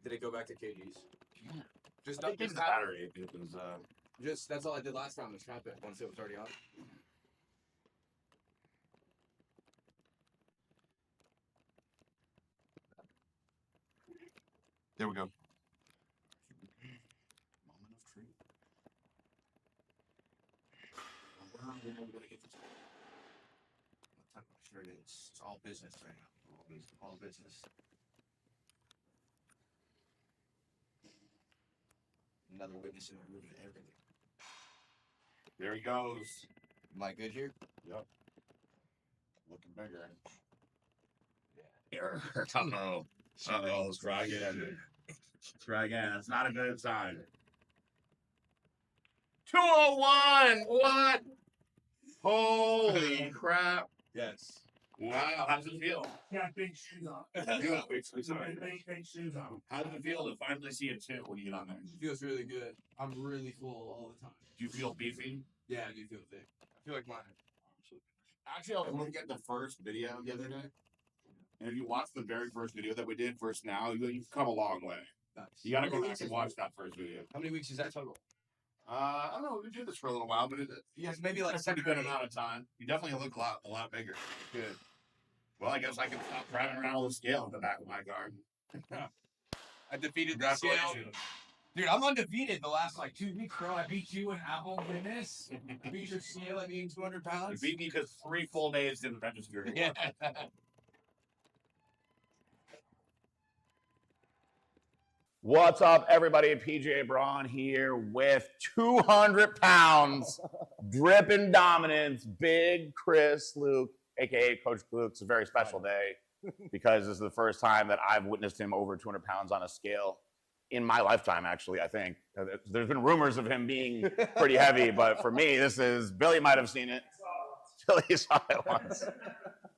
Did it go back to kgs? Yeah. Just I think just the battery. It was just that's all I did last time was strap it once it was already on. There we go. Moment of truth. Where are we gonna get this? What type of shirt it is? It's all business right now. All business. Another witness in the room and everything. There he goes. Am I good here? Yep. Looking bigger. Here. Uh-oh. Uh-oh. Let's try again. Let's try again. It's not a good sign. 201! What? Holy crap. Yes. Wow. How does it feel? Yeah, big shoes on. Yeah, big shoes on. Big shoes on. How does it feel to finally see a two when you get on there? It feels really good. I'm really full all the time. Do you feel beefy? Yeah, I do feel thick. I feel like mine. Actually, I was looking at the first video the other day. And if you watch the very first video that we did, first now, you've come a long way. Nice. You gotta go back and watch that first video. How many weeks is that total? I don't know. We did this for a little while, but Yes, maybe like a pretty good amount of time. You definitely look a lot bigger. Good. Well, I guess I can stop driving around with a scale in the back of my car. I defeated the scale. Congratulations. Dude, I'm undefeated the last like 2 weeks, bro. I beat you in Apple Fitness. I beat your scale at being 200 You pounds. beat me because 3 full days didn't register. Yeah. What's up, everybody? PJ Braun here with 200 pounds, dripping dominance, big Chris Luke, aka Coach Luke. It's a very special day because this is the first time that I've witnessed him over 200 pounds on a scale in my lifetime, actually, I think. There's been rumors of him being pretty heavy, but for me, this is, Billy might have seen it. Billy saw it once.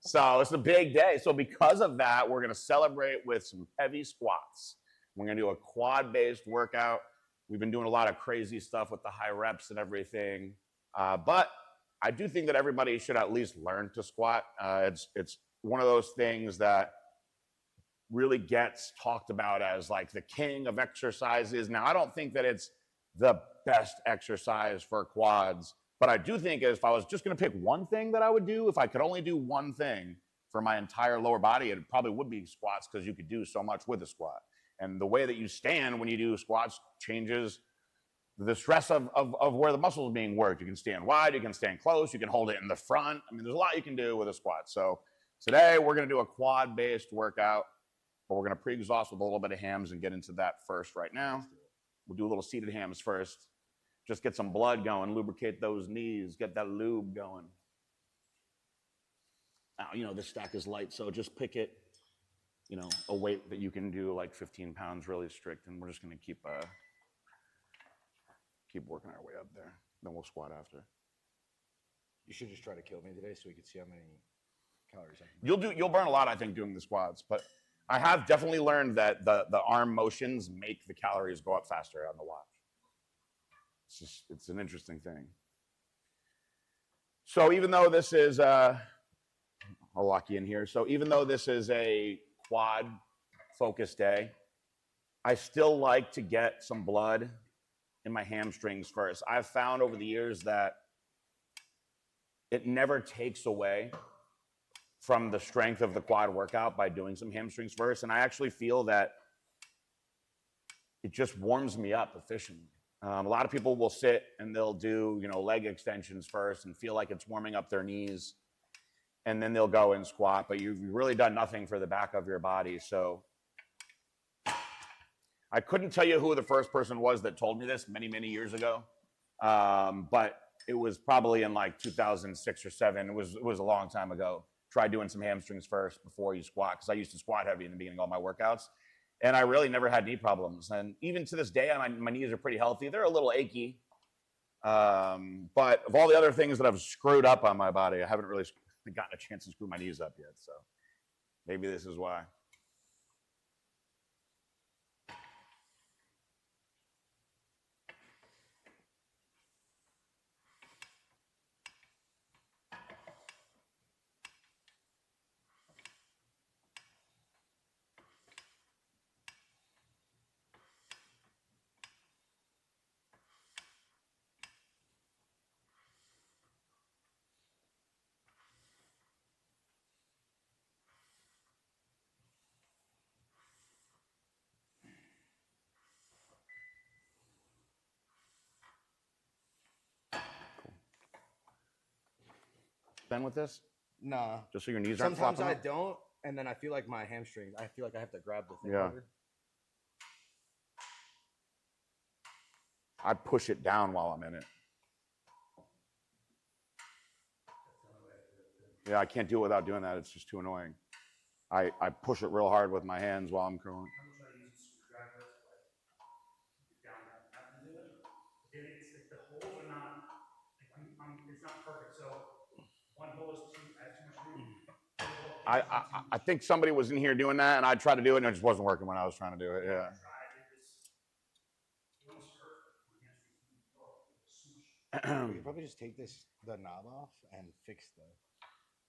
So it's a big day. So because of that, we're going to celebrate with some heavy squats. We're going to do a quad-based workout. We've been doing a lot of crazy stuff with the high reps and everything. But I do think that everybody should at least learn to squat. It's one of those things that really gets talked about as like the king of exercises. Now, I don't think that it's the best exercise for quads, but I do think if I was just going to pick one thing that I would do, if I could only do one thing for my entire lower body, it probably would be squats because you could do so much with a squat. And the way that you stand when you do squats changes the stress of where the muscle is being worked. You can stand wide, you can stand close, you can hold it in the front. I mean, there's a lot you can do with a squat. So today we're going to do a quad-based workout, but we're going to pre-exhaust with a little bit of hams and get into that first right now. We'll do a little seated hams first. Just get some blood going, lubricate those knees, get that lube going. Now, you know, this stack is light, so just pick it. You know, a weight that you can do like 15 pounds really strict, and we're just going to keep working our way up there. Then we'll squat after. You should just try to kill me today so we can see how many calories I can. You'll burn a lot, I think, doing the squats, but I have definitely learned that the arm motions make the calories go up faster on the watch. It's an interesting thing. So even though this is I'll lock you in here. So even though this is a quad focused day, I still like to get some blood in my hamstrings first. I've found over the years that it never takes away from the strength of the quad workout by doing some hamstrings first. And I actually feel that it just warms me up efficiently. A lot of people will sit and they'll do, you know, leg extensions first and feel like it's warming up their knees. And then they'll go and squat, but you've really done nothing for the back of your body. So I couldn't tell you who the first person was that told me this many, many years ago. But it was probably in like 2006 or 7. It was a long time ago. Try doing some hamstrings first before you squat, because I used to squat heavy in the beginning of all my workouts. And I really never had knee problems. And even to this day, my knees are pretty healthy. They're a little achy. But of all the other things that I've screwed up on my body, I haven't really gotten a chance to screw my knees up yet, so maybe this is why. then with this? Nah. Just so your knees aren't Sometimes flopping I up? don't, and then I feel like my hamstrings. I feel like I have to grab the thing Yeah. harder. I push it down while I'm in it. Yeah, I can't do it without doing that. It's just too annoying. I push it real hard with my hands while I'm curling. I'm trying to use a screwdriver to like get down that path into it. But then it's like the holes are not like it's not perfect. So one hole is I have too much room. I think somebody was in here doing that, and I tried to do it, and it just wasn't working when I was trying to do it. Yeah. We could probably just take the knob off and fix the.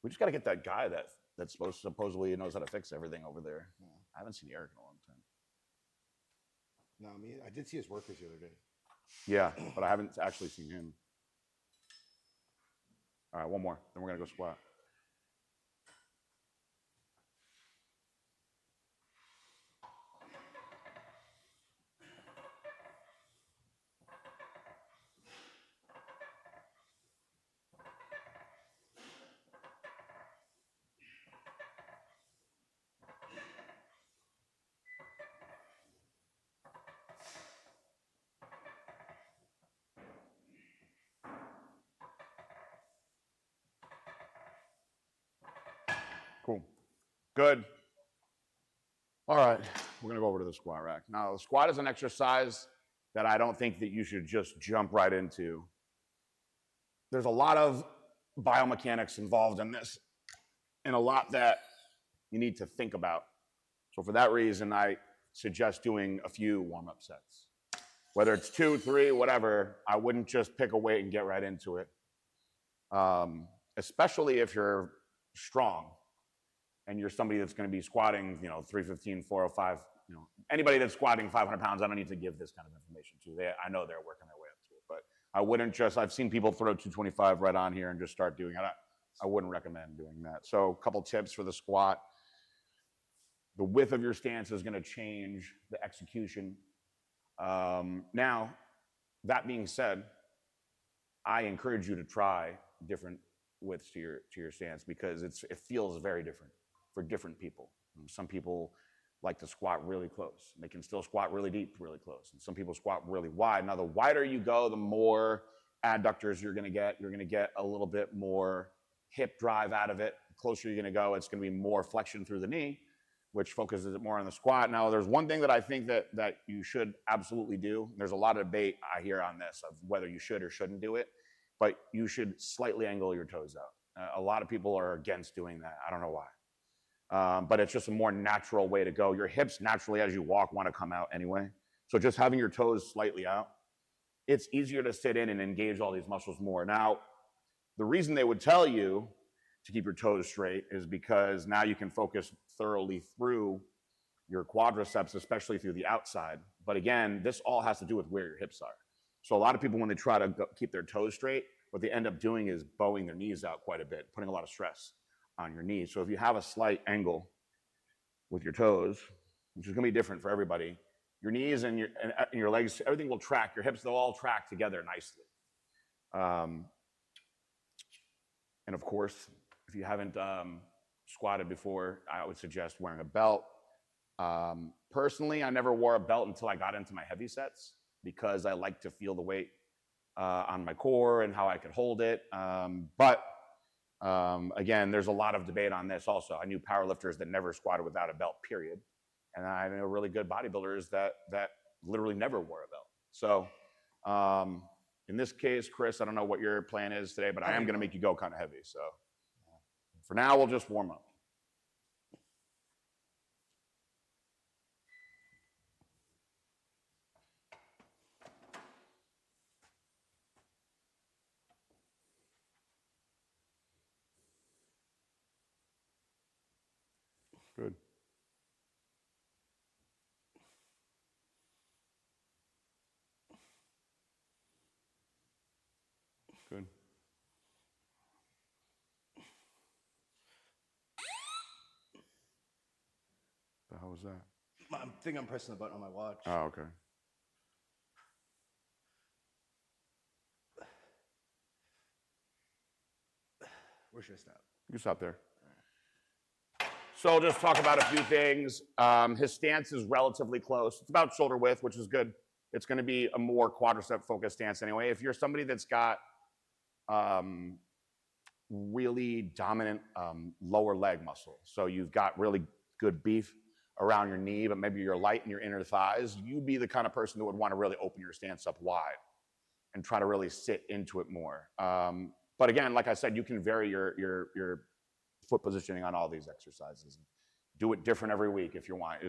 We just got to get that guy that's supposedly knows how to fix everything over there. Yeah. I haven't seen Eric in a long time. No, I did see his workers the other day. Yeah, but I haven't actually seen him. All right, one more. Then we're going to go squat. Cool. Good. All right, we're gonna go over to the squat rack. Now, the squat is an exercise that I don't think that you should just jump right into. There's a lot of biomechanics involved in this and a lot that you need to think about. So for that reason, I suggest doing a few warm-up sets. Whether it's 2, 3, whatever, I wouldn't just pick a weight and get right into it. Especially if you're strong and you're somebody that's going to be squatting, 315, 405, anybody that's squatting 500 pounds, I don't need to give this kind of information to. I know they're working their way up to it, but I wouldn't just, I've seen people throw 225 right on here and just start doing it. I wouldn't recommend doing that. So a couple tips for the squat. The width of your stance is going to change the execution. Now, that being said, I encourage you to try different widths to your stance because it feels very different for different people. Some people like to squat really close. They can still squat really deep, really close. And some people squat really wide. Now, the wider you go, the more adductors you're going to get. You're going to get a little bit more hip drive out of it. The closer you're going to go, it's going to be more flexion through the knee, which focuses it more on the squat. Now, there's one thing that I think that you should absolutely do. There's a lot of debate I hear on this of whether you should or shouldn't do it, but you should slightly angle your toes out. A lot of people are against doing that. I don't know why. But it's just a more natural way to go. Your hips naturally, as you walk, want to come out anyway. So just having your toes slightly out, it's easier to sit in and engage all these muscles more. Now, the reason they would tell you to keep your toes straight is because now you can focus thoroughly through your quadriceps, especially through the outside. But again, this all has to do with where your hips are. So a lot of people, when they try to keep their toes straight, what they end up doing is bowing their knees out quite a bit, putting a lot of stress on your knees. So if you have a slight angle with your toes, which is going to be different for everybody, your knees and your legs, everything will track. Your hips, they'll all track together nicely. And of course, if you haven't squatted before, I would suggest wearing a belt. Personally, I never wore a belt until I got into my heavy sets because I like to feel the weight on my core and how I could hold it. But again, there's a lot of debate on this also. I knew powerlifters that never squatted without a belt, period. And I know really good bodybuilders that literally never wore a belt. So in this case, Chris, I don't know what your plan is today, but I am going to make you go kind of heavy. So for now, we'll just warm up. Good. Good. The hell was that? I think I'm pressing the button on my watch. Oh, okay. Where should I stop? You can stop there. So I'll just talk about a few things. His stance is relatively close. It's about shoulder width, which is good. It's going to be a more quadricep focused stance anyway. If you're somebody that's got really dominant lower leg muscle, so you've got really good beef around your knee, but maybe you're light in your inner thighs, you'd be the kind of person that would want to really open your stance up wide and try to really sit into it more. But again, like I said, you can vary your foot positioning on all these exercises. Do it different every week if you want.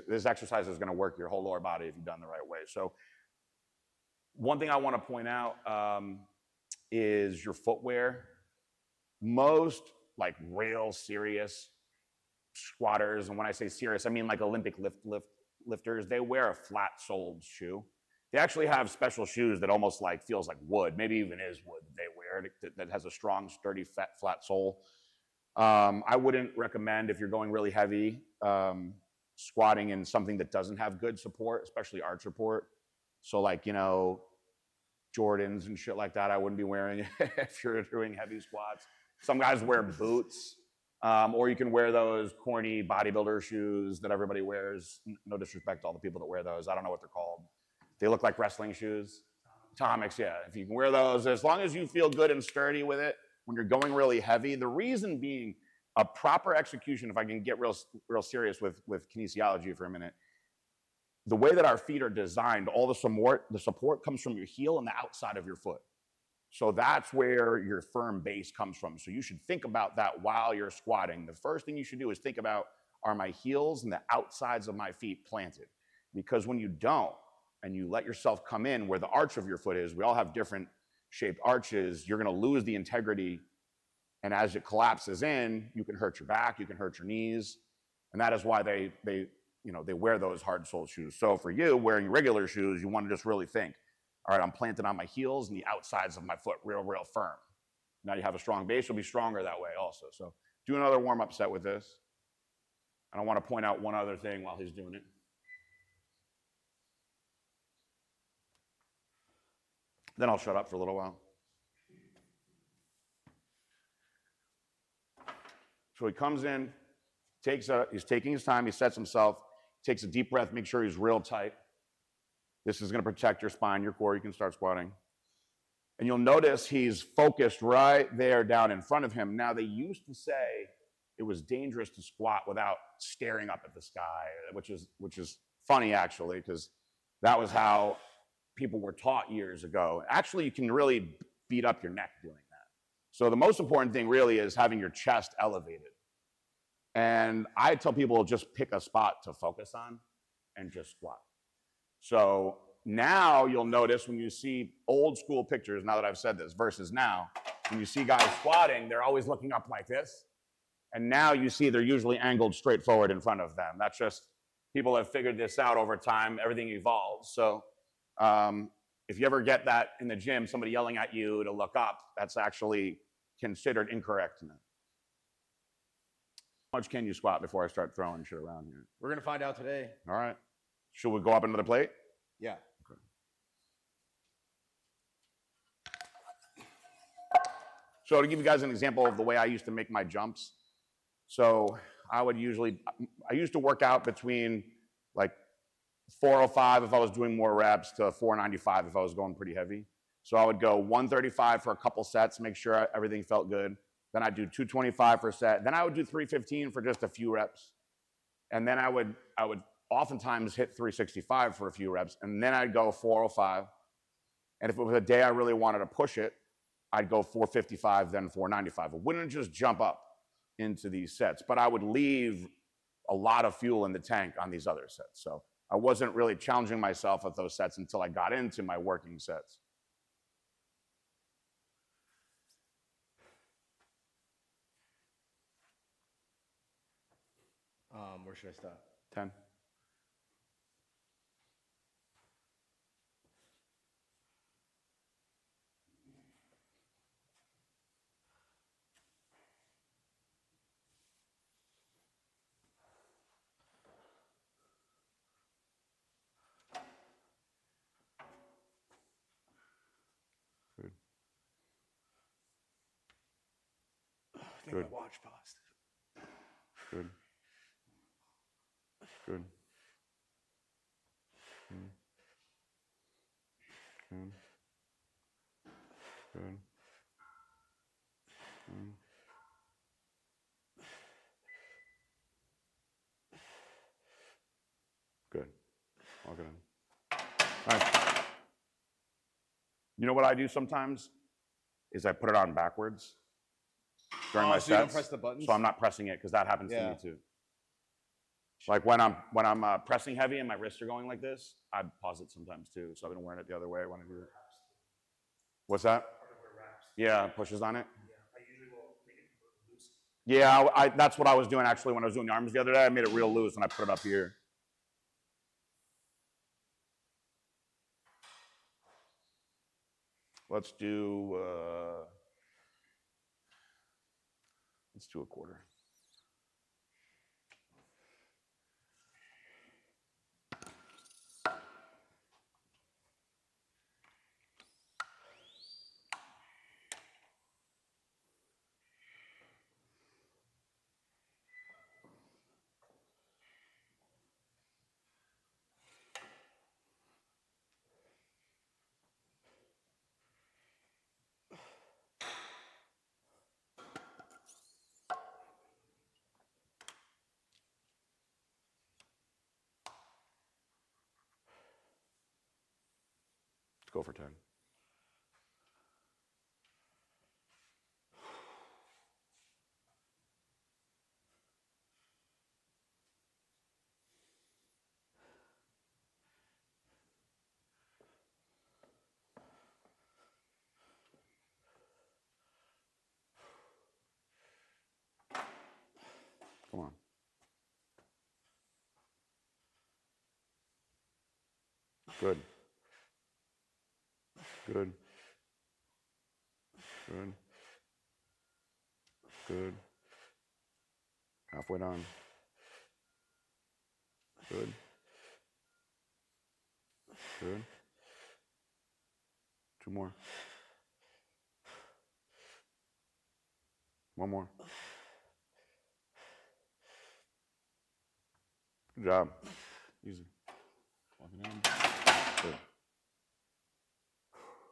This exercise is going to work your whole lower body if you've done the right way. So one thing I want to point out is your footwear. Most like real serious squatters, and when I say serious, I mean like Olympic lifters, they wear a flat-soled shoe. They actually have special shoes that almost like feels like wood, maybe even is wood that they wear, that has a strong, sturdy, flat sole. I wouldn't recommend, if you're going really heavy, squatting in something that doesn't have good support, especially arch support. So like, you know, Jordans and shit like that, I wouldn't be wearing if you're doing heavy squats. Some guys wear boots, or you can wear those corny bodybuilder shoes that everybody wears. No disrespect to all the people that wear those. I don't know what they're called. They look like wrestling shoes. Atomics, yeah. If you can wear those, as long as you feel good and sturdy with it, when you're going really heavy, the reason being a proper execution, if I can get real serious with kinesiology for a minute, the way that our feet are designed, all the support comes from your heel and the outside of your foot. So that's where your firm base comes from. So you should think about that while you're squatting. The first thing you should do is think about, are my heels and the outsides of my feet planted? Because when you don't, and you let yourself come in where the arch of your foot is, we all have different shaped arches, you're going to lose the integrity. And as it collapses in, you can hurt your back, you can hurt your knees. And that is why they wear those hard sole shoes. So for you, wearing regular shoes, you want to just really think, all right, I'm planted on my heels and the outsides of my foot real firm. Now you have a strong base, you'll be stronger that way also. So do another warm-up set with this. And I want to point out one other thing while he's doing it. Then I'll shut up for a little while. So he comes in, he's taking his time, he sets himself, takes a deep breath, make sure he's real tight. This is going to protect your spine, your core. You can start squatting. And you'll notice he's focused right there down in front of him. Now, they used to say it was dangerous to squat without staring up at the sky, which is funny, actually, because that was how people were taught years ago. Actually, you can really beat up your neck doing that. So the most important thing really is having your chest elevated. And I tell people just pick a spot to focus on and just squat. So now you'll notice when you see old school pictures, now that I've said this, versus now, when you see guys squatting, they're always looking up like this. And now you see they're usually angled straight forward in front of them. That's just, people have figured this out over time. Everything evolves. So if you ever get that in the gym, somebody yelling at you to look up, that's actually considered incorrect. How much can you squat before I start throwing shit around here? We're going to find out today. All right. Should we go up another plate? Yeah. Okay. So to give you guys an example of the way I used to make my jumps. So I used to work out between like 405 if I was doing more reps to 495 if I was going pretty heavy. So I would go 135 for a couple sets, make sure everything felt good. Then I'd do 225 for a set. Then I would do 315 for just a few reps. And then I would oftentimes hit 365 for a few reps. And then I'd go 405. And if it was a day I really wanted to push it, I'd go 455, then 495. I wouldn't just jump up into these sets, but I would leave a lot of fuel in the tank on these other sets. So I wasn't really challenging myself at those sets until I got into my working sets. Where should I stop? 10. Good. Good. Watch paused. Good. Good. Good. Good. Good. Good. Good. All good. All right. You know what I do sometimes is I put it on backwards during my so you don't sets, press the buttons? so I'm not pressing it because that happens to Yeah. me too. Like when I'm pressing heavy and my wrists are going like this, I pause it sometimes too. So I've been wearing it the other way when I do it. What's that? Yeah, pushes on it. I usually will make it loose. Yeah, that's what I was doing actually when I was doing the arms the other day. I made it real loose and I put it up here. Let's do a quarter. Let's go for 10. Come on. Good. Good. Good. Good. Halfway done. Good. Good. 2 more. 1 more. Good job. Easy. Good.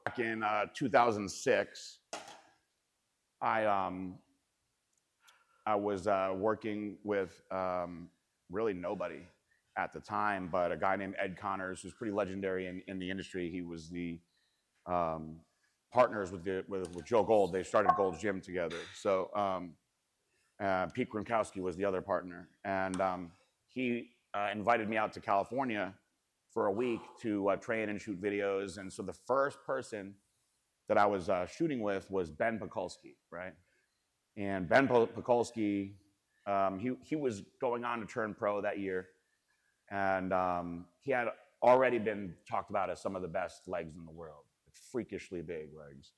Back in 2006, I was working with really nobody at the time, but a guy named Ed Connors, who's pretty legendary in the industry. He was the partners with Joe Gold. They started Gold's Gym together. So Pete Gronkowski was the other partner, and he invited me out to California for a week to train and shoot videos. And so the first person that I was shooting with was Ben Pekulski, right? And Ben Pekulski, he was going on to turn pro that year, and he had already been talked about as some of the best legs in the world, freakishly big legs.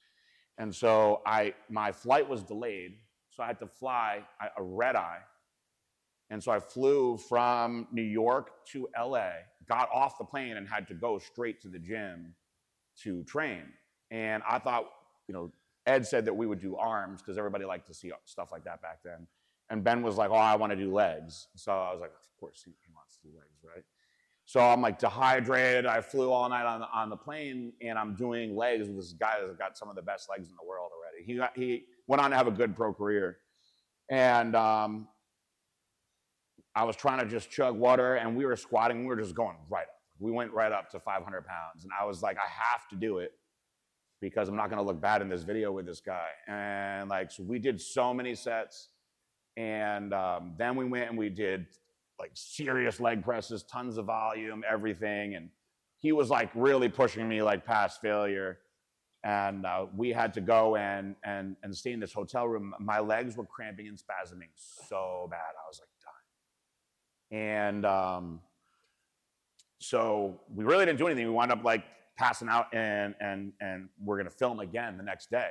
And so my flight was delayed, so I had to fly a red eye. And so I flew from New York to LA, got off the plane and had to go straight to the gym to train. And I thought, Ed said that we would do arms because everybody liked to see stuff like that back then. And Ben was like, oh, I want to do legs. So I was like, of course he wants to do legs, right? So I'm like dehydrated. I flew all night on the plane, and I'm doing legs with this guy that's got some of the best legs in the world already. He went on to have a good pro career. And I was trying to just chug water, and we were squatting. We were just going right up. We went right up to 500 pounds. And I was like, I have to do it because I'm not going to look bad in this video with this guy. And so we did so many sets. And then we went and we did serious leg presses, tons of volume, everything. And he was really pushing me past failure. And we had to go and stay in this hotel room. My legs were cramping and spasming so bad. I was dying. And so we really didn't do anything. We wound up passing out, and we're going to film again the next day.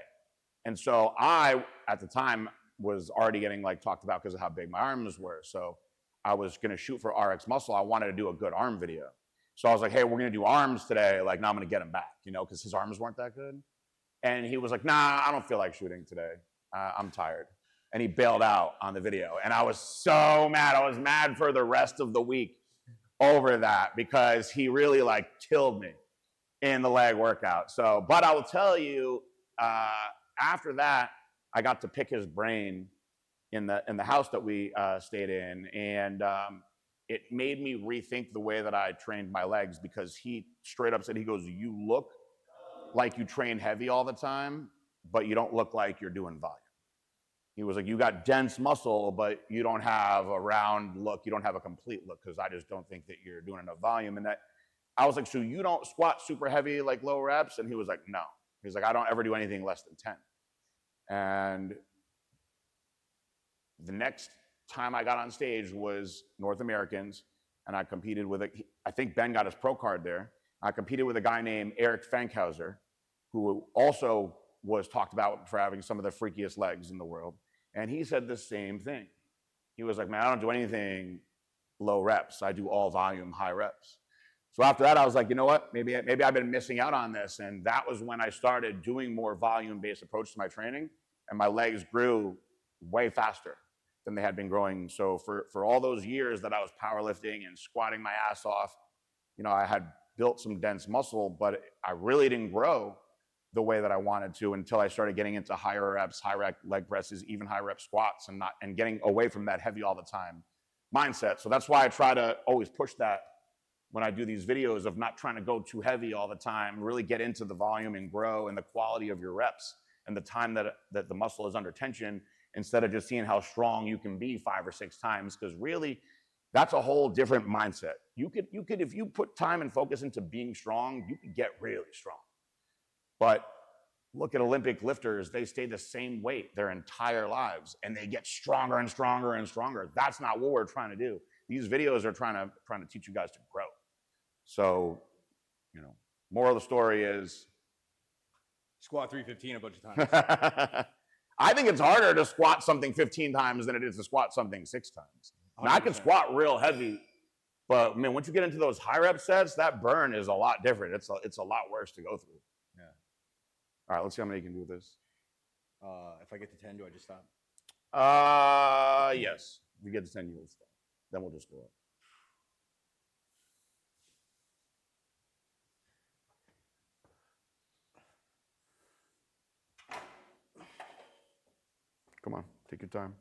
And so I, at the time, was already getting talked about because of how big my arms were. So I was going to shoot for RX Muscle. I wanted to do a good arm video. So I was like, hey, we're going to do arms today. Now I'm going to get him back, because his arms weren't that good. And he was like, nah, I don't feel like shooting today. I'm tired. and he bailed out on the video. And I was so mad. I was mad for the rest of the week over that because he really like killed me in the leg workout. So, but I will tell you, after that, I got to pick his brain in the house that we stayed in, and it made me rethink the way that I trained my legs, because he straight up said, he goes, "You look like you train heavy all the time, but you don't look like you're doing volume." He was like, "You got dense muscle, but you don't have a round look. You don't have a complete look, because I just don't think that you're doing enough volume." And that, I was like, "So you don't squat super heavy, like low reps?" And he was like, "No." He's like, "I don't ever do anything less than 10. And the next time I got on stage was North Americans, and I competed with I think Ben got his pro card there. I competed with a guy named Eric Fankhauser, who also was talked about for having some of the freakiest legs in the world. And he said the same thing. He was like, "Man, I don't do anything low reps. I do all volume, high reps." So after that, I was like, you know what? Maybe I've been missing out on this. And that was when I started doing more volume-based approach to my training, and my legs grew way faster than they had been growing. So for all those years that I was powerlifting and squatting my ass off, you know, I had built some dense muscle, but I really didn't grow the way that I wanted to until I started getting into higher reps, high rep leg presses, even high rep squats, and getting away from that heavy all the time mindset. So that's why I try to always push that when I do these videos, of not trying to go too heavy all the time, really get into the volume and grow and the quality of your reps and the time that the muscle is under tension, instead of just seeing how strong you can be 5 or 6 times, because really that's a whole different mindset. You could, if you put time and focus into being strong, you could get really strong. But look at Olympic lifters, they stay the same weight their entire lives, and they get stronger and stronger and stronger. That's not what we're trying to do. These videos are trying to teach you guys to grow. So, you know, moral of the story is Squat 315 a bunch of times. I think it's harder to squat something 15 times than it is to squat something 6 times. Now, I can squat real heavy, but man, once you get into those high rep sets, that burn is a lot different. It's a lot worse to go through. Yeah. All right, let's see how many you can do with this. If I get to 10, do I just stop? Yes. If you get to 10, you will stop. Then we'll just go up. Come on, take your time.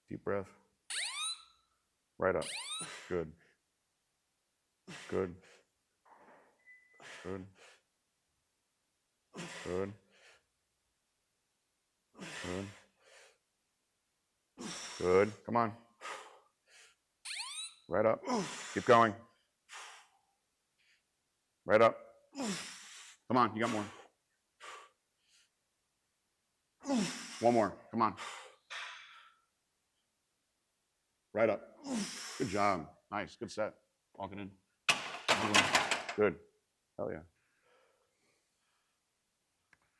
Deep breath. Right up. Good. Good. Good. Good. Good. Good. Come on. Right up. Keep going. Right up. Come on, you got more. One more. Come on. Right up. Good job. Nice. Good set. Walking in. Good. Hell yeah.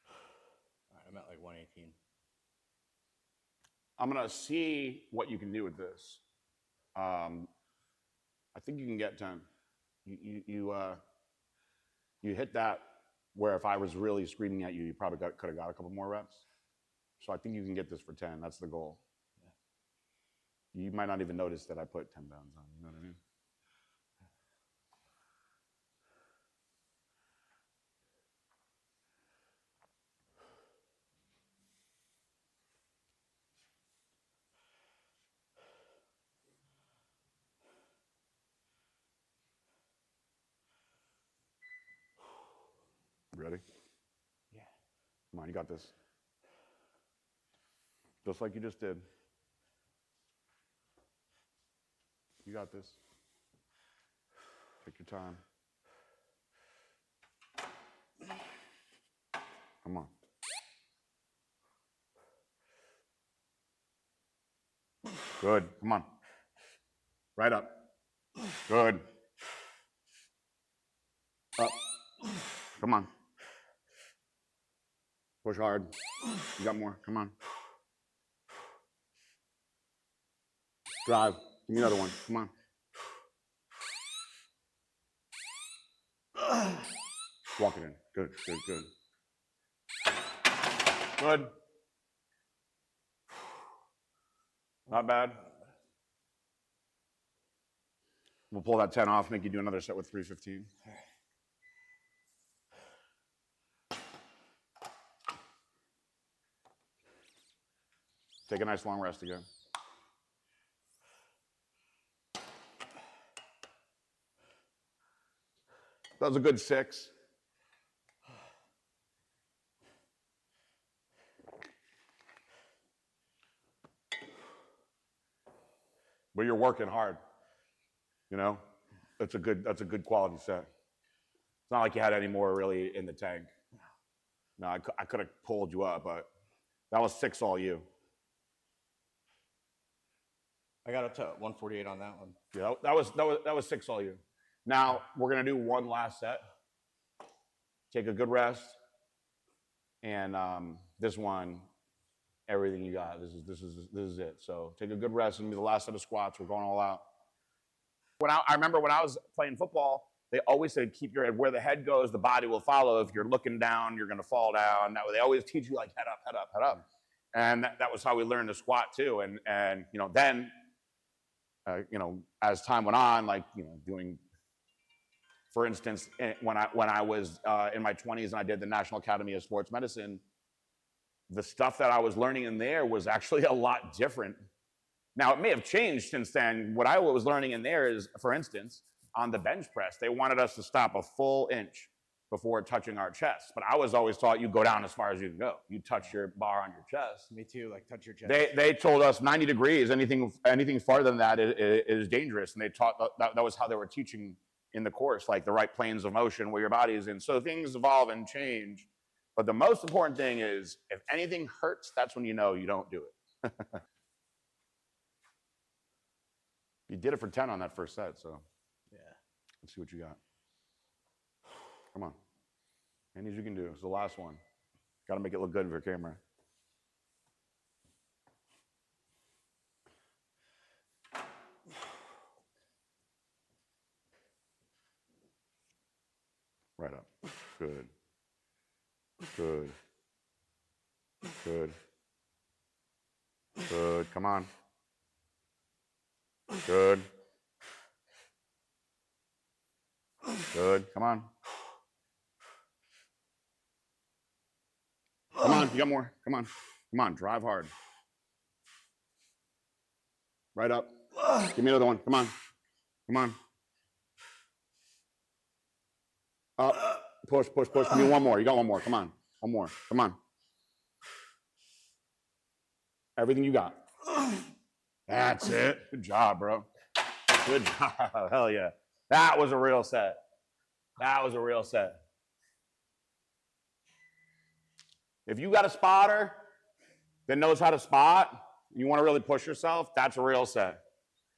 All right, I'm at like 118. I'm going to see what you can do with this. I think you can get 10. You hit that where if I was really screaming at you, you probably could have got a couple more reps. So I think you can get this for 10. That's the goal. Yeah. You might not even notice that I put 10 pounds on. You know what I mean? Ready? Yeah. Come on, you got this. Just like you just did. You got this. Take your time. Come on. Good. Come on. Right up. Good. Up. Come on. Push hard. You got more. Come on. Drive. Give me another one. Come on. Walk it in. Good, good, good. Good. Not bad. We'll pull that 10 off, make you do another set with 315. Take a nice long rest again. That was a good 6. But you're working hard. You know, that's a good quality set. It's not like you had any more really in the tank. No, I could have pulled you up, but that was 6 all you. I got up to 148 on that one. Yeah, that was 6 all you. Now we're gonna do one last set. Take a good rest, and this one, everything you got. This is it. So take a good rest and be the last set of squats. We're going all out. I remember when I was playing football, they always said keep your head where the head goes, the body will follow. If you're looking down, you're gonna fall down. They always teach you like head up, head up, head up, and that was how we learned to squat too. And you know then. You know, as time went on, like, you know, doing, for instance, when I was in my 20s and I did the National Academy of Sports Medicine, the stuff that I was learning in there was actually a lot different. Now, it may have changed since then. What I was learning in there is, for instance, on the bench press, they wanted us to stop a full inch before touching our chest. But I was always taught you go down as far as you can go. You touch your bar on your chest. Me too, like touch your chest. They told us 90 degrees, anything farther than that is dangerous. And they taught that was how they were teaching in the course, like the right planes of motion where your body is in. So things evolve and change. But the most important thing is if anything hurts, that's when you know you don't do it. You did it for 10 on that first set, so yeah. Let's see what you got. Come on. Any as you can do. It's the last one. Got to make it look good for camera. Right up. Good. Good. Good. Good. Come on. Good. Good. Come on. Come on. You got more. Come on. Come on. Drive hard. Right up. Give me another one. Come on. Come on. Up. Push, push, push. Give me one more. You got one more. Come on. One more. Come on. Everything you got. That's it. Good job, bro. Good job. Hell yeah. That was a real set. That was a real set. If you got a spotter that knows how to spot, you want to really push yourself, that's a real set.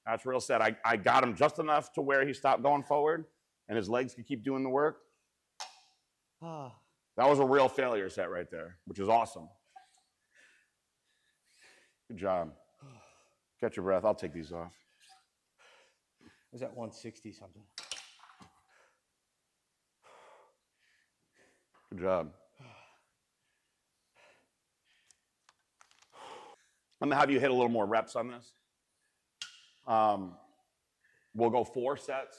That's a real set. I got him just enough to where he stopped going forward and his legs could keep doing the work. That was a real failure set right there, which is awesome. Good job. Catch your breath. I'll take these off. It was at 160 something. Good job. I'm gonna have you hit a little more reps on this. We'll go 4 sets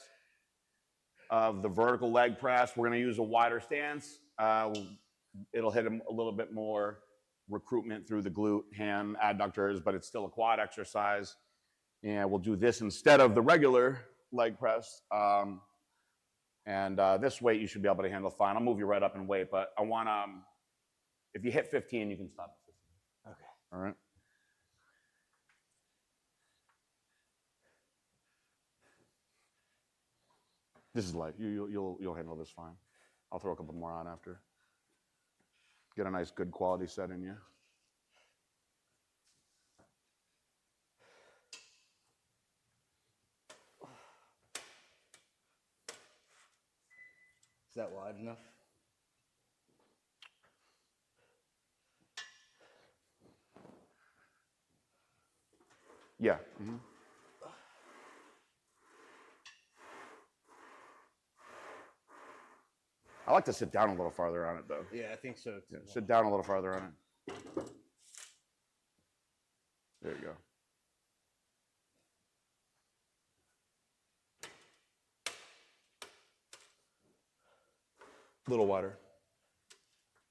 of the vertical leg press. We're gonna use a wider stance. It'll hit a little bit more recruitment through the glute, hand, adductors, but it's still a quad exercise. And we'll do this instead of the regular leg press. This weight you should be able to handle fine. I'll move you right up in weight, but I want if you hit 15, you can stop at 15. Okay. All right. This is light. You'll handle this fine. I'll throw a couple more on after. Get a nice, good quality set in you. Is that wide enough? Yeah. Mm-hmm. I like to sit down a little farther on it, though. Yeah, I think so too. Yeah, sit down a little farther on it. There you go. A little wider.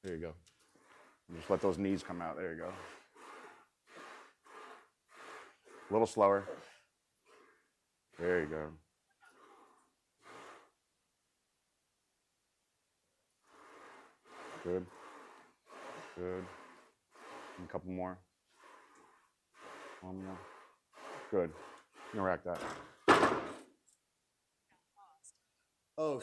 There you go. Just let those knees come out. There you go. A little slower. There you go. Good. Good. And a couple more. One more. Good. You can rack that. Oh.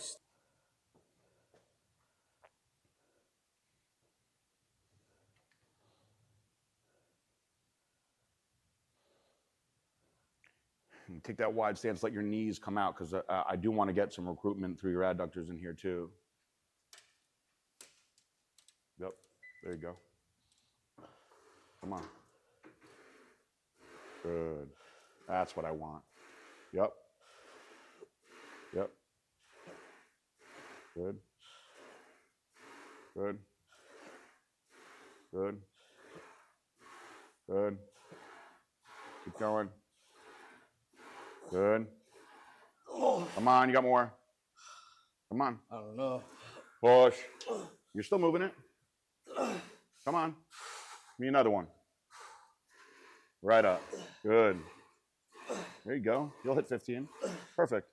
And take that wide stance, let your knees come out, because I do want to get some recruitment through your adductors in here too. Yep, there you go. Come on. Good. That's what I want. Yep. Yep. Good. Good. Good. Good. Keep going. Good. Come on, you got more. Come on. I don't know. Push. You're still moving it. Come on. Give me another one. Right up. Good. There you go. You'll hit 15. Perfect.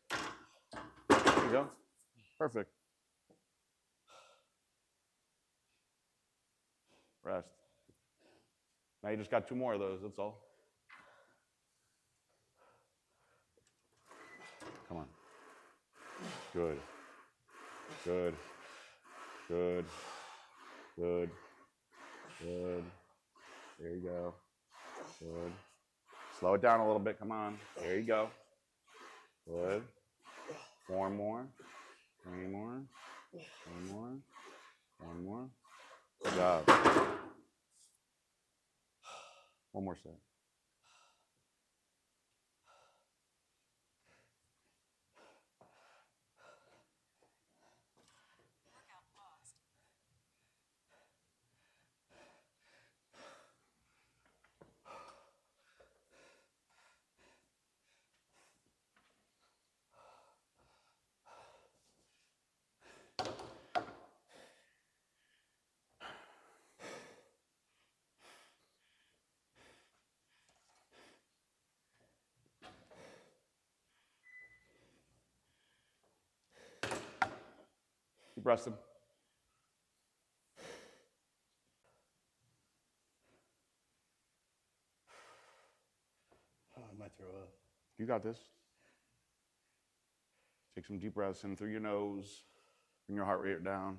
There you go. Perfect. Rest. Now you just got 2 more of those, that's all. Come on. Good. Good. Good. Good. Good. There you go. Good. Slow it down a little bit. Come on. There you go. Good. 4 more. 3 more. 1 more. 1 more. Good job. 1 more set. Keep resting. Oh, I might throw up. You got this. Take some deep breaths in through your nose. Bring your heart rate down.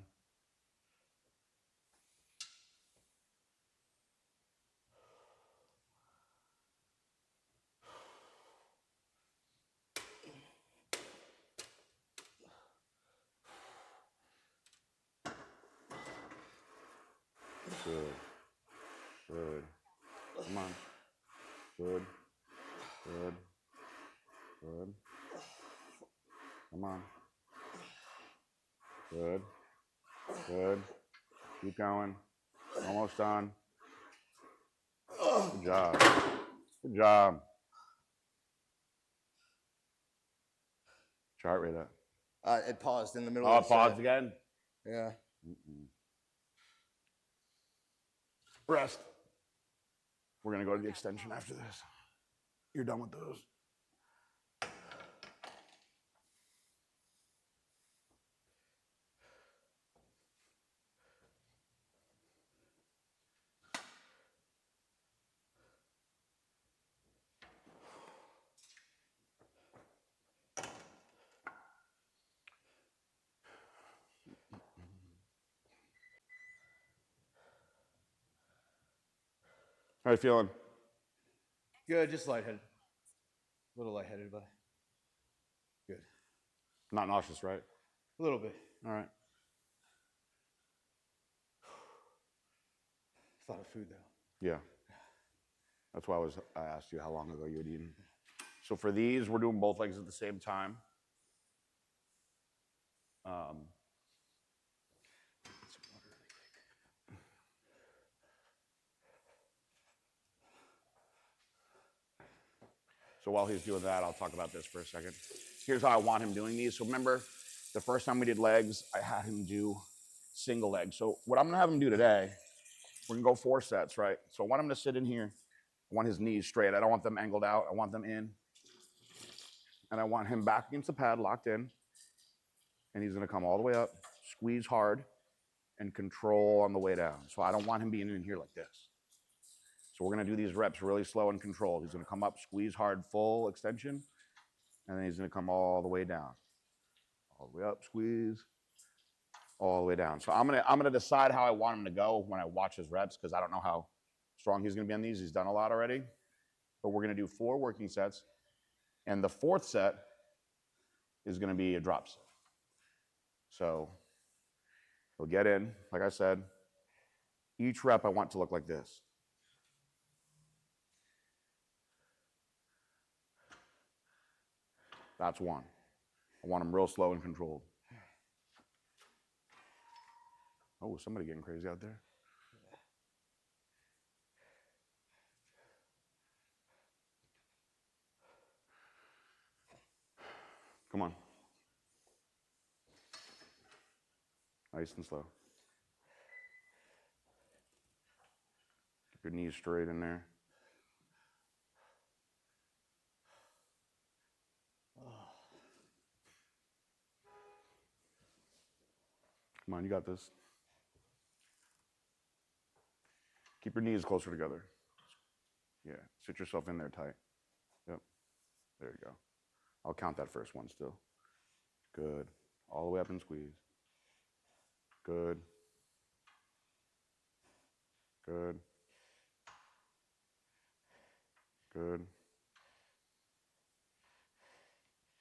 Good. Good. Come on. Good. Good. Good. Come on. Good. Good. Keep going. Almost done. Good job. Good job. Chart rate that. It paused in the middle Oh, of the pause set. again. Yeah. Rest. We're going to go to the extension after this. You're done with those. How are you feeling? Good, just lightheaded. A little lightheaded, but good. Not nauseous, right? A little bit. All right. It's a lot of food, though. Yeah. That's why I asked you how long ago you had eaten. So for these, we're doing both legs at the same time. So while he's doing that, I'll talk about this for a second. Here's how I want him doing these. So remember, the first time we did legs, I had him do single leg. So what I'm gonna have him do today, we're gonna go 4 sets, right? So I want him to sit in here. I want his knees straight. I don't want them angled out. I want them in. And I want him back against the pad, locked in. And he's gonna come all the way up, squeeze hard, and control on the way down. So I don't want him being in here like this. So we're gonna do these reps really slow and controlled. He's gonna come up, squeeze hard, full extension, and then he's gonna come all the way down. All the way up, squeeze, all the way down. So I'm gonna decide how I want him to go when I watch his reps, because I don't know how strong he's gonna be on these. He's done a lot already. But we're gonna do 4 working sets. And the 4th set is gonna be a drop set. So he'll get in, like I said. Each rep I want to look like this. That's 1. I want him real slow and controlled. Oh, somebody getting crazy out there. Come on. Nice and slow. Keep your knees straight in there. Come on, you got this. Keep your knees closer together. Yeah, sit yourself in there tight. Yep, there you go. I'll count that first one still. Good. All the way up and squeeze. Good. Good. Good.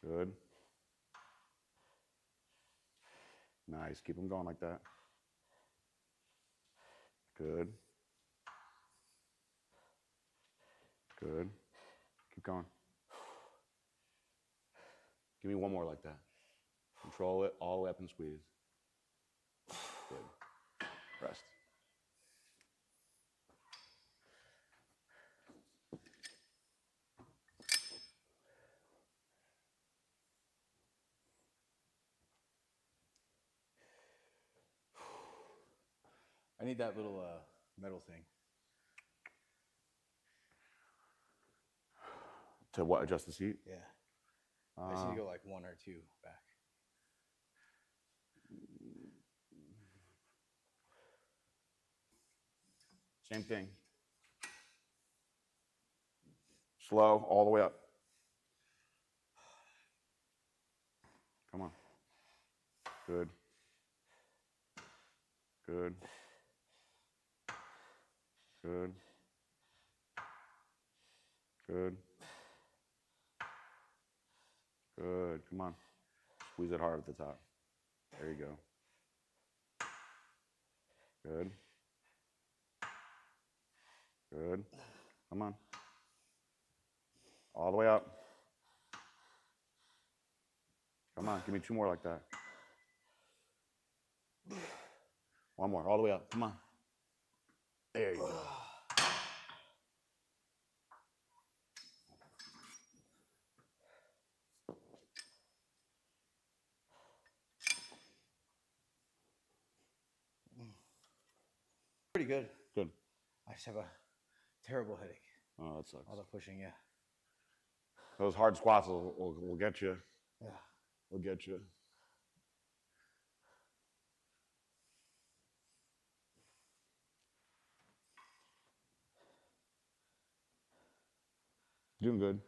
Good. Nice. Keep them going like that. Good. Good. Keep going. Give me one more like that. Control it all the way up and squeeze. Good. Rest. I need that little metal thing. To what? Adjust the seat? Yeah. I just need to go like 1 or 2 back. Same thing. Slow, all the way up. Come on. Good. Good. Good. Good. Good. Come on. Squeeze it hard at the top. There you go. Good. Good. Come on. All the way up. Come on. Give me 2 more like that. 1 more. All the way up. Come on. There you go. Pretty good. Good. I just have a terrible headache. Oh, that sucks. All the pushing, yeah. Those hard squats will get you. Yeah. Will get you. Doing good.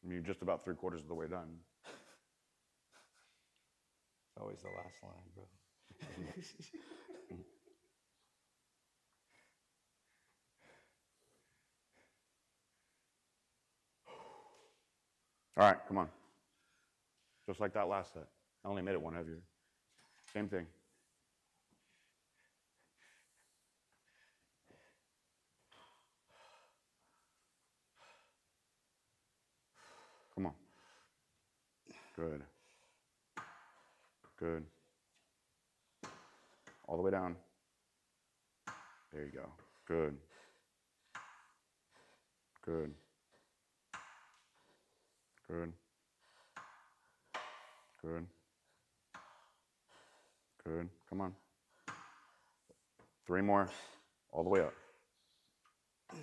I mean, you're just about 3/4 of the way done. It's always the last line, bro. All right, come on. Just like that last set. I only made it 1 heavier. Same thing. Come on. Good. Good. All the way down. There you go. Good. Good. Good. Good. Good. Come on. 3 more. All the way up.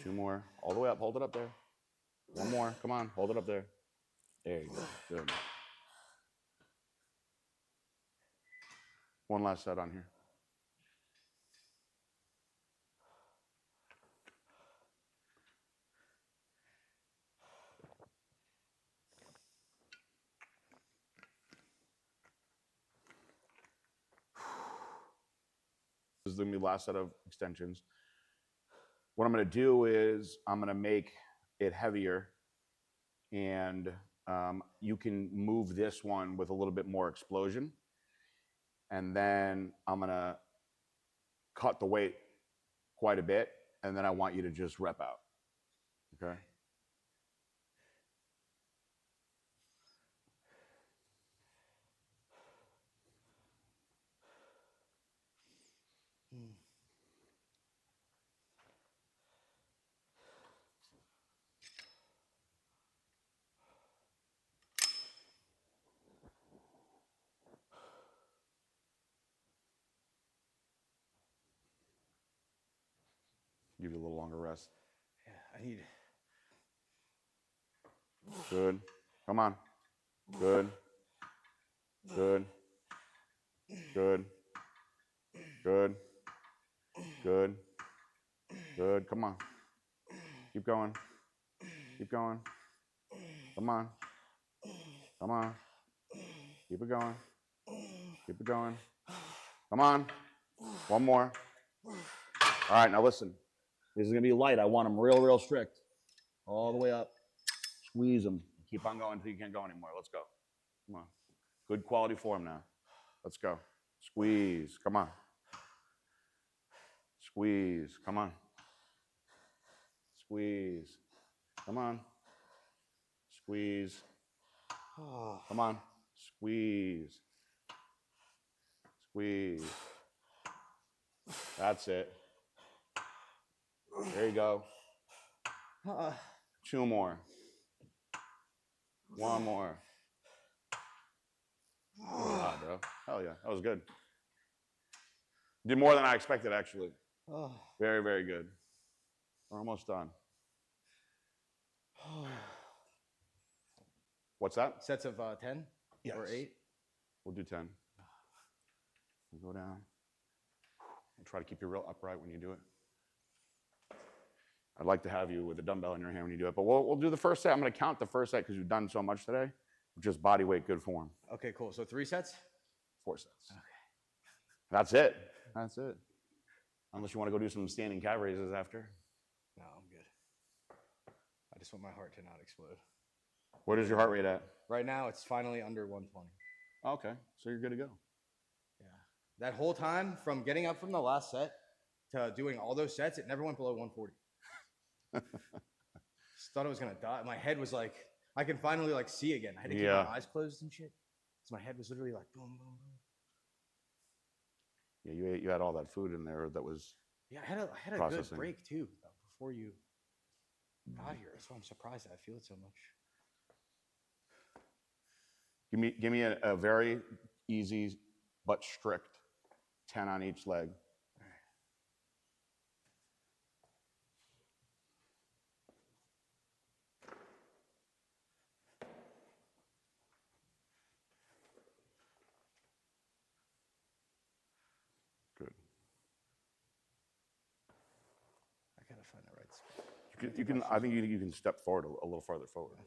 2 more. All the way up. Hold it up there. 1 more. Come on. Hold it up there. There you go. Good. 1 last set on here. This is going to be the last set of extensions. What I'm going to do is I'm going to make it heavier, and you can move this one with a little bit more explosion. And then I'm going to cut the weight quite a bit, and then I want you to just rep out. Okay? Give you a little longer rest. Yeah, I need. Good. Come on. Good. Good. Good. Good. Good. Good. Come on. Keep going. Keep going. Come on. Come on. Keep it going. Keep it going. Come on. 1 more. All right, now listen. This is going to be light. I want them real, real strict. All the way up. Squeeze them. Keep on going until you can't go anymore. Let's go. Come on. Good quality form now. Let's go. Squeeze. Come on. Squeeze. Come on. Squeeze. Come on. Squeeze. Come on. Squeeze. Squeeze. That's it. There you go. 2 more. 1 more. Ah, bro. Hell yeah. That was good. Did more than I expected, actually. Very, very good. We're almost done. What's that? Sets of 10 or 8? We'll do 10. We'll go down. We'll try to keep you real upright when you do it. I'd like to have you with a dumbbell in your hand when you do it, but we'll do the first set. I'm going to count the first set because you've done so much today. Just body weight, good form. Okay, cool. So 3 sets? 4 sets. Okay. That's it. That's it. Unless you want to go do some standing calf raises after. No, I'm good. I just want my heart to not explode. What is your heart rate at? Right now, it's finally under 120. Okay, so you're good to go. Yeah. That whole time, from getting up from the last set to doing all those sets, it never went below 140. Just thought I was gonna die. My head was like, I can finally like see again. I had to keep my eyes closed and shit. So my head was literally like boom, boom, boom. Yeah, you had all that food in there that was. Yeah, I had a good break too before you got here. That's why I'm surprised that I feel it so much. Give me a very easy but strict 10 on each leg. Good. I gotta find the right spot. You can. I think you can step forward a little farther forward.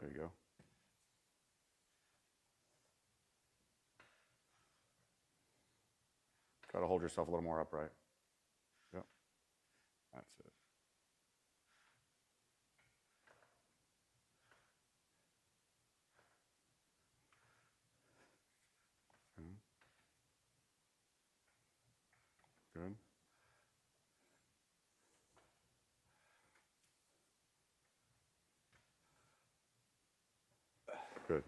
There you go. Try to hold yourself a little more upright. Yep. That's it. Good. Good.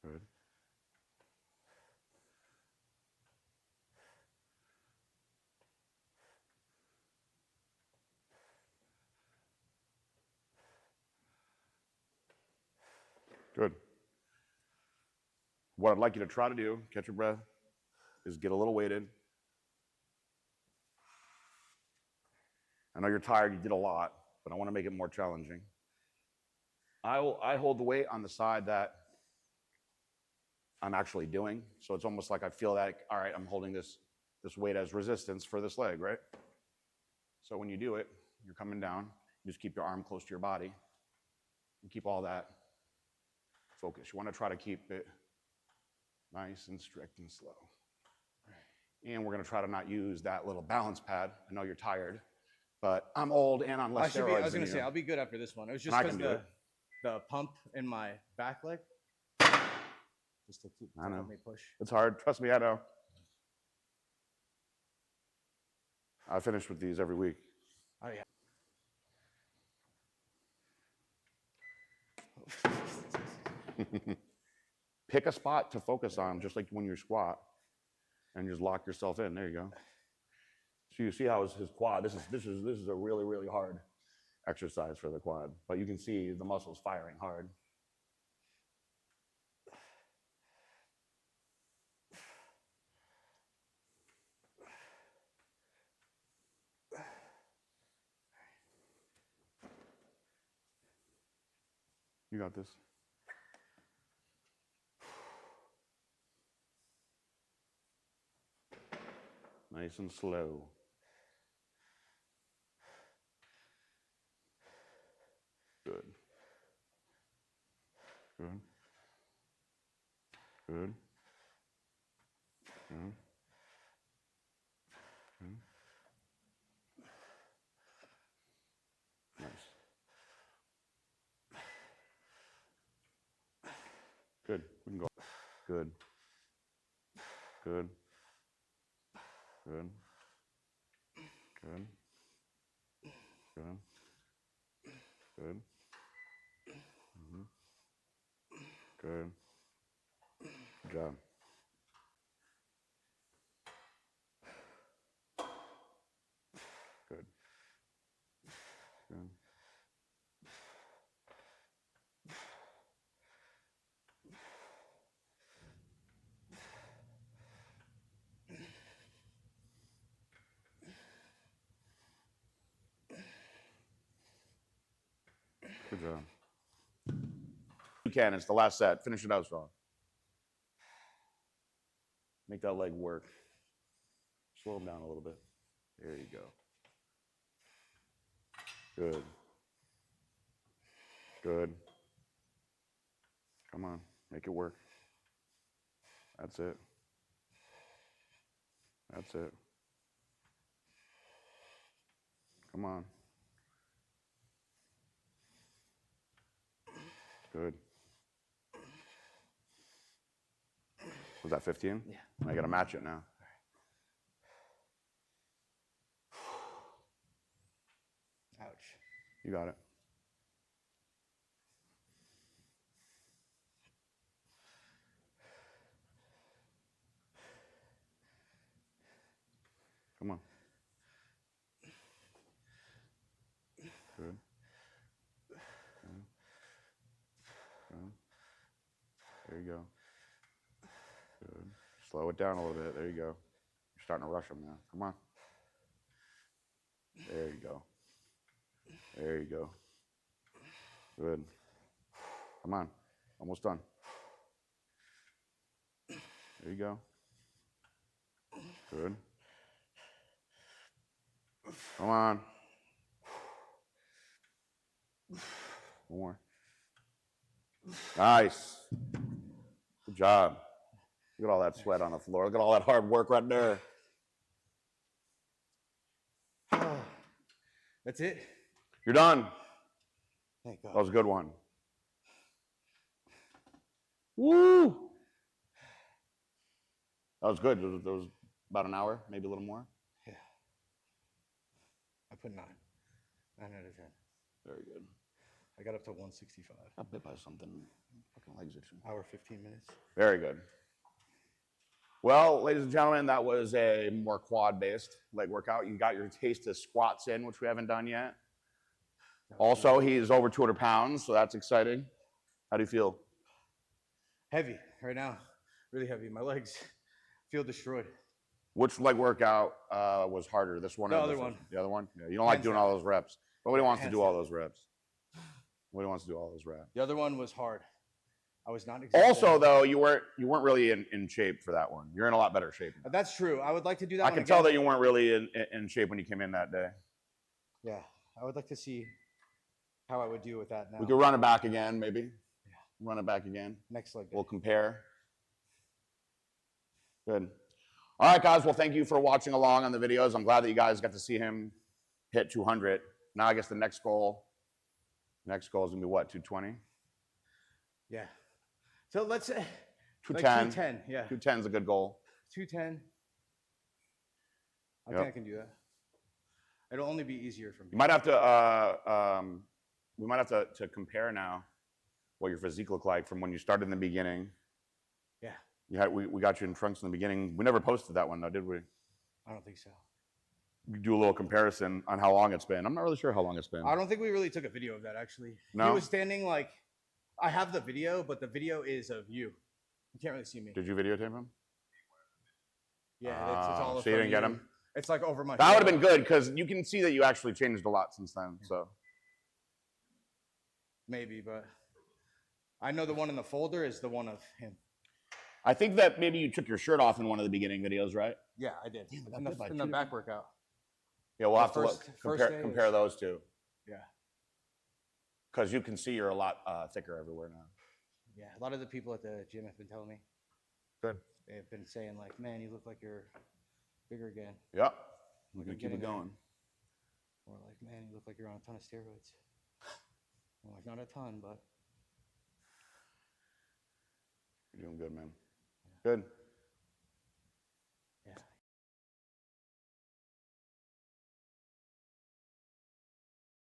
Good. Good. What I'd like you to try to do, catch your breath, is get a little weighted. I know you're tired, you did a lot, but I want to make it more challenging. I hold the weight on the side that I'm actually doing. So it's almost like I feel that, all right, I'm holding this weight as resistance for this leg, right? So when you do it, you're coming down, you just keep your arm close to your body and keep all that focus. You want to try to keep it nice and strict and slow. And we're going to try to not use that little balance pad. I know you're tired, but I'm old and on less steroids. I was going to say, I'll be good after this one. It was just because the pump in my back leg. Just to keep help me push. It's hard. Trust me, I know. I finish with these every week. Oh, yeah. Pick a spot to focus on, just like when you squat, and just lock yourself in. There you go. So you see how his quad. This is a really, really hard exercise for the quad, but you can see the muscles firing hard. You got this. Nice and slow. Good. Good. Good. Good. Good. Nice. Good. We can go. Good. Good. Good. Good. Good. Good. Mm-hmm. Good. Good job. Good. Good. Good job. You can. It's the last set. Finish it out strong. Make that leg work. Slow them down a little bit. There you go. Good. Good. Come on. Make it work. That's it. That's it. Come on. Good. Was that 15? Yeah. I got to match it now. Ouch. You got it. Come on. Good. Good. Good. There you go. Good. Slow it down a little bit. There you go. You're starting to rush them now. Come on. There you go. There you go. Good. Come on. Almost done. There you go. Good. Come on. One more. Nice. Good job. Look at all that sweat on the floor. Look at all that hard work right there. That's it? You're done. Thank God. That was a good one. Woo! That was good. That was about an hour, maybe a little more. Yeah. I put 9. 9 out of 10. Very good. I got up to 165. Got bit by something. Fucking legs itching. Hour 15 minutes. Very good. Well, ladies and gentlemen, that was a more quad-based leg workout. You got your taste of squats in, which we haven't done yet. Also, he's over 200 pounds, so that's exciting. How do you feel? Heavy right now. Really heavy. My legs feel destroyed. Which leg workout was harder? This one The or other first one. The other one? Yeah, you don't like Hands doing down. all those reps. Nobody wants to Hands do all down. those reps. Nobody wants to do all those reps. The other one was hard. I was not exactly. Also, though, you weren't really in shape for that one. You're in a lot better shape now. That's true. I would like to do that I one can again. tell that you weren't really in shape when you came in that day. Yeah. I would like to see how I would do with that now. We could run it back again, maybe. Yeah. Run it back again. Next leg day. We'll compare. Good. All right, guys. Well, thank you for watching along on the videos. I'm glad that you guys got to see him hit 200. Now I guess the next goal is going to be what, 220? Yeah. So let's say 210. 210, yeah. 210 is a good goal. 210. I Yep. think I can do that. It'll only be easier for me. You might have to, we might have to compare now what your physique looked like from when you started in the beginning. Yeah. We got you in trunks in the beginning. We never posted that one though, did we? I don't think so. We do a little comparison on how long it's been. I'm not really sure how long it's been. I don't think we really took a video of that actually. No? He was standing like, I have the video, but the video is of you. You can't really see me. Did you videotape him? Yeah, it's all so you didn't from get you. him? It's like over my That would have shoulder. been good because you can see that you actually changed a lot since then. So Maybe, but I know the one in the folder is the one of him. I think that maybe you took your shirt off in one of the beginning videos, right? Yeah, I did. Damn, I got in bit by the two back workout. Yeah, we'll The have to first- look, first day compare was- those two. Yeah. Because you can see you're a lot thicker everywhere now. Yeah, a lot of the people at the gym have been telling me. Good. They've been saying like, man, you look like you're bigger again. Yep. We're Like gonna I'm keep getting it there. going. Or like, man, you look like you're on a ton of steroids. I'm like, not a ton, but You're doing good, man. Good.